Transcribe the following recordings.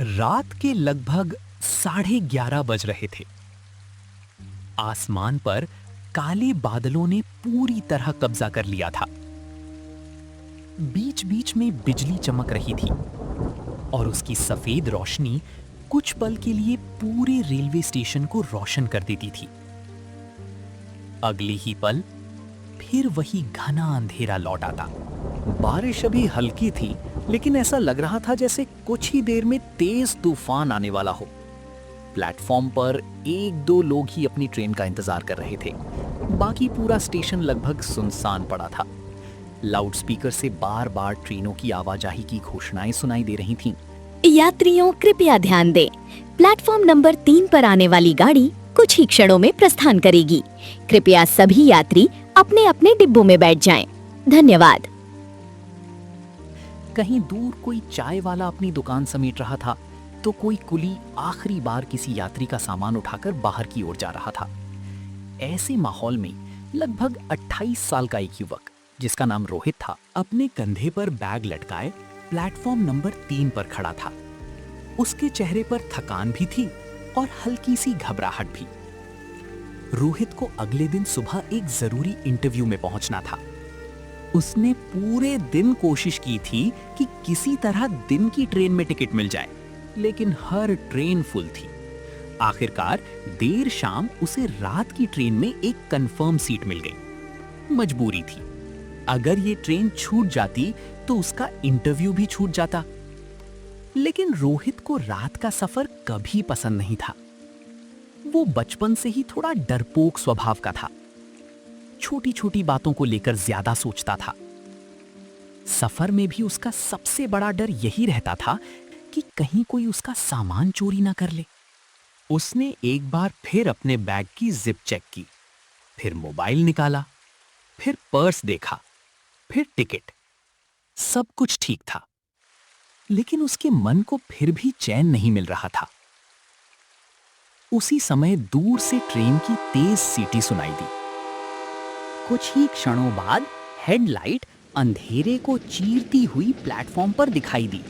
रात के लगभग 11:30 बज रहे थे। आसमान पर काले बादलों ने पूरी तरह कब्जा कर लिया था। बीच बीच में बिजली चमक रही थी और उसकी सफेद रोशनी कुछ पल के लिए पूरे रेलवे स्टेशन को रोशन कर देती थी। अगले ही पल फिर वही घना अंधेरा लौट आता। बारिश अभी हल्की थी, लेकिन ऐसा लग रहा था जैसे कुछ ही देर में तेज तूफान आने वाला हो। प्लेटफॉर्म पर एक दो लोग ही अपनी ट्रेन का इंतजार कर रहे थे। बाकी पूरा स्टेशन लगभग सुनसान पड़ा था। लाउडस्पीकर से बार बार ट्रेनों की आवाजाही की घोषणाएं सुनाई दे रही थीं। यात्रियों कृपया ध्यान दें, प्लेटफॉर्म नंबर 3 पर आने वाली गाड़ी कुछ ही क्षणों में प्रस्थान करेगी। कृपया सभी यात्री अपने अपने डिब्बों में बैठ जाएं। धन्यवाद। कहीं दूर कोई चाय वाला अपनी दुकान समेट रहा था, तो कोई कुली आखिरी बार किसी यात्री का सामान उठाकर बाहर की ओर जा रहा था। ऐसे माहौल में लगभग 28 साल का एक युवक, जिसका नाम रोहित था, अपने कंधे पर बैग लटकाए प्लेटफॉर्म नंबर 3 पर खड़ा था। उसके चेहरे पर थकान भी थी और हल्की सी घबराहट भी। रोहित को अगले दिन सुबह एक जरूरी इंटरव्यू में पहुंचना था। उसने पूरे दिन कोशिश की थी कि किसी तरह दिन की ट्रेन में टिकट मिल जाए, लेकिन हर ट्रेन फुल थी। आखिरकार देर शाम उसे रात की ट्रेन में एक कंफर्म सीट मिल गई। मजबूरी थी, अगर ये ट्रेन छूट जाती तो उसका इंटरव्यू भी छूट जाता। लेकिन रोहित को रात का सफर कभी पसंद नहीं था। वो बचपन से ही थोड़ा डरपोक स्वभाव का था। छोटी छोटी बातों को लेकर ज्यादा सोचता था। सफर में भी उसका सबसे बड़ा डर यही रहता था कि कहीं कोई उसका सामान चोरी ना कर ले। उसने एक बार फिर अपने बैग की जिप चेक की, फिर मोबाइल निकाला, फिर पर्स देखा, फिर टिकट। सब कुछ ठीक था, लेकिन उसके मन को फिर भी चैन नहीं मिल रहा था। उसी समय दूर से ट्रेन की तेज सीटी सुनाई दी। कुछ ही क्षणों बाद हेडलाइट अंधेरे को चीरती हुई प्लेटफॉर्म पर दिखाई दी।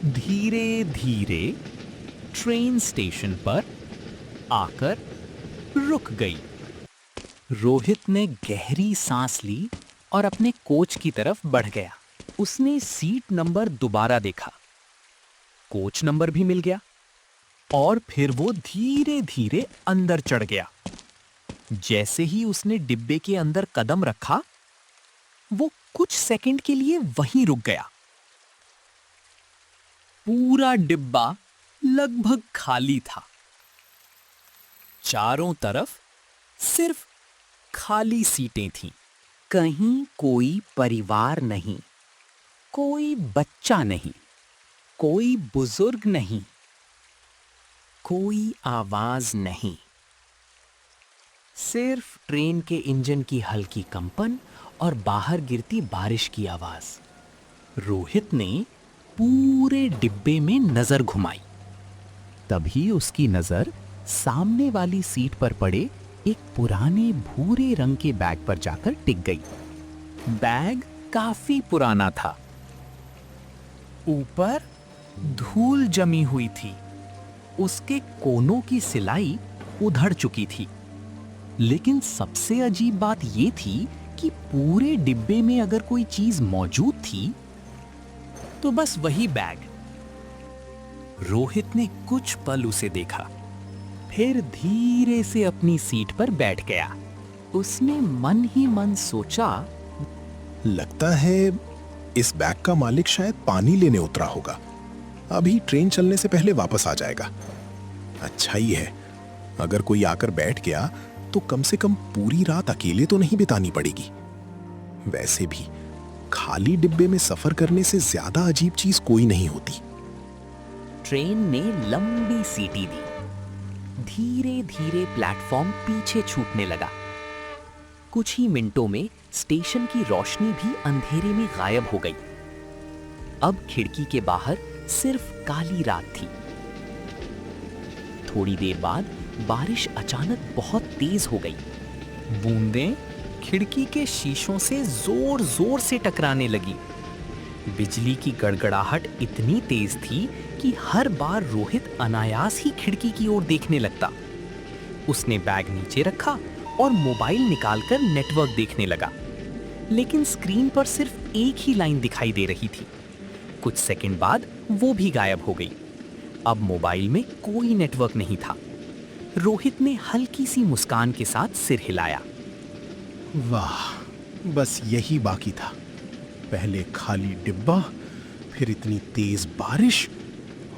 धीरे धीरे ट्रेन स्टेशन पर आकर रुक गई। रोहित ने गहरी सांस ली और अपने कोच की तरफ बढ़ गया। उसने सीट नंबर दोबारा देखा, कोच नंबर भी मिल गया और फिर वो धीरे धीरे अंदर चढ़ गया। जैसे ही उसने डिब्बे के अंदर कदम रखा, वो कुछ सेकंड के लिए वहीं रुक गया। पूरा डिब्बा लगभग खाली था। चारों तरफ सिर्फ खाली सीटें थीं। कहीं कोई परिवार नहीं, कोई बच्चा नहीं, कोई बुजुर्ग नहीं, कोई आवाज नहीं। सिर्फ ट्रेन के इंजन की हल्की कंपन और बाहर गिरती बारिश की आवाज। रोहित ने पूरे डिब्बे में नजर घुमाई। तभी उसकी नजर सामने वाली सीट पर पड़े एक पुराने भूरे रंग के बैग पर जाकर टिक गई। बैग काफी पुराना था। ऊपर धूल जमी हुई थी। उसके कोनों की सिलाई उधड़ चुकी थी। लेकिन सबसे अजीब बात यह थी कि पूरे डिब्बे में अगर कोई चीज मौजूद थी तो बस वही बैग। रोहित ने कुछ पल उसे देखा, फिर धीरे से अपनी सीट पर बैठ गया। उसने मन ही मन सोचा, लगता है इस बैग का मालिक शायद पानी लेने उतरा होगा। अभी ट्रेन चलने से पहले वापस आ जाएगा। अच्छा ही है, अगर कोई आकर बैठ गया तो कम से कम पूरी रात अकेले तो नहीं बितानी पड़ेगी। वैसे भी खाली डिब्बे में सफर करने से ज्यादा अजीब चीज कोई नहीं होती। ट्रेन ने लंबी सीटी दी। धीरे धीरे प्लेटफॉर्म पीछे छूटने लगा। कुछ ही मिनटों में स्टेशन की रोशनी भी अंधेरे में गायब हो गई। अब खिड़की के बाहर सिर्फ काली रात थी। थोड़ी देर बाद बारिश अचानक बहुत तेज हो गई। बूंदें खिड़की के शीशों से जोर जोर से टकराने लगी। बिजली की गड़गड़ाहट इतनी तेज थी कि हर बार रोहित अनायास ही खिड़की की ओर देखने लगता। उसने बैग नीचे रखा और मोबाइल निकालकर नेटवर्क देखने लगा, लेकिन स्क्रीन पर सिर्फ एक ही लाइन दिखाई दे रही थी। कुछ सेकंड बाद वो भी गायब हो गई। अब मोबाइल में कोई नेटवर्क नहीं था। रोहित ने हल्की सी मुस्कान के साथ सिर हिलाया। वाह, बस यही बाकी था। पहले खाली डिब्बा, फिर इतनी तेज बारिश,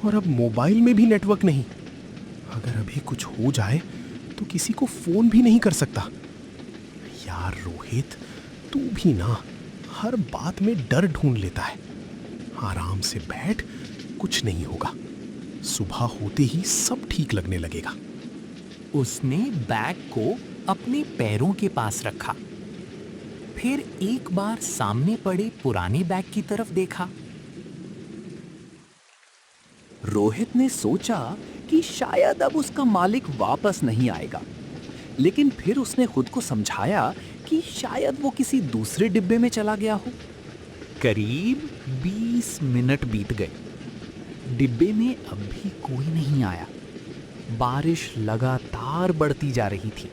और अब मोबाइल में भी नेटवर्क नहीं। अगर अभी कुछ हो जाए तो किसी को फोन भी नहीं कर सकता। यार रोहित, तू भी ना हर बात में डर ढूंढ लेता है। आराम से बैठ, कुछ नहीं होगा। सुबह होते ही सब ठीक लगने लगेगा। उसने बैग को अपने पैरों के पास रखा, फिर एक बार सामने पड़े पुराने बैग की तरफ देखा। रोहित ने सोचा कि शायद अब उसका मालिक वापस नहीं आएगा, लेकिन फिर उसने खुद को समझाया कि शायद वो किसी दूसरे डिब्बे में चला गया हो। करीब 20 मिनट बीत गए। डिब्बे में अब भी कोई नहीं आया। बारिश लगातार बढ़ती जा रही थी।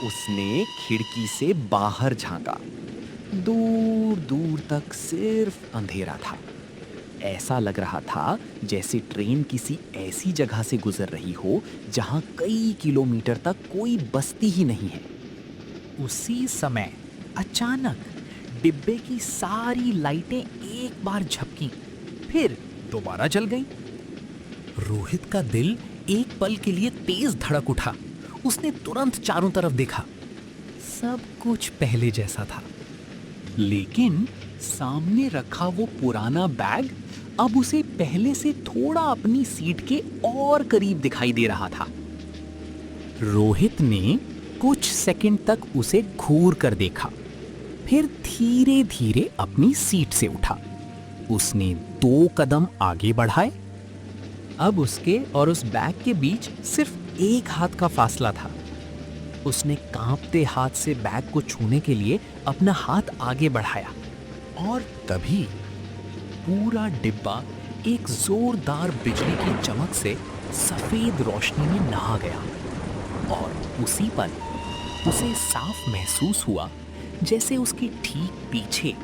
उसने खिड़की से बाहर झांका। दूर दूर तक सिर्फ अंधेरा था। ऐसा लग रहा था जैसे ट्रेन किसी ऐसी जगह से गुजर रही हो जहां कई किलोमीटर तक कोई बस्ती ही नहीं है। उसी समय अचानक डिब्बे की सारी लाइटें एक बार झपकी, फिर दोबारा जल गईं। रोहित का दिल एक पल के लिए तेज धड़क उठा। उसने तुरंत चारों तरफ देखा। सब कुछ पहले जैसा था, लेकिन सामने रखा वो पुराना बैग अब उसे पहले से थोड़ा अपनी सीट के और करीब दिखाई दे रहा था। रोहित ने कुछ सेकंड तक उसे घूर कर देखा, फिर धीरे धीरे अपनी सीट से उठा। उसने 2 कदम आगे बढ़ाए। अब उसके और उस बैग के बीच सिर्फ एक हाथ का फासला था। उसने कांपते हाथ से बैग को छूने के लिए अपना हाथ आगे बढ़ाया, और तभी पूरा डिब्बा एक जोरदार बिजली की चमक से सफेद रोशनी में नहा गया। और उसी पल उसे साफ महसूस हुआ जैसे उसके ठीक पीछे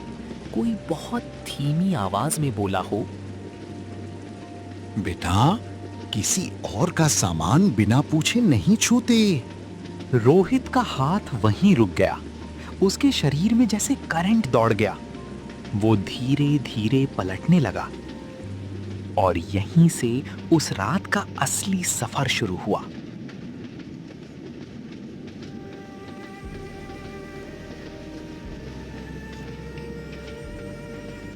कोई बहुत धीमी आवाज में बोला हो, बेटा, किसी और का सामान बिना पूछे नहीं छूते। रोहित का हाथ वहीं रुक गया। उसके शरीर में जैसे करंट दौड़ गया। वो धीरे धीरे पलटने लगा, और यहीं से उस रात का असली सफर शुरू हुआ।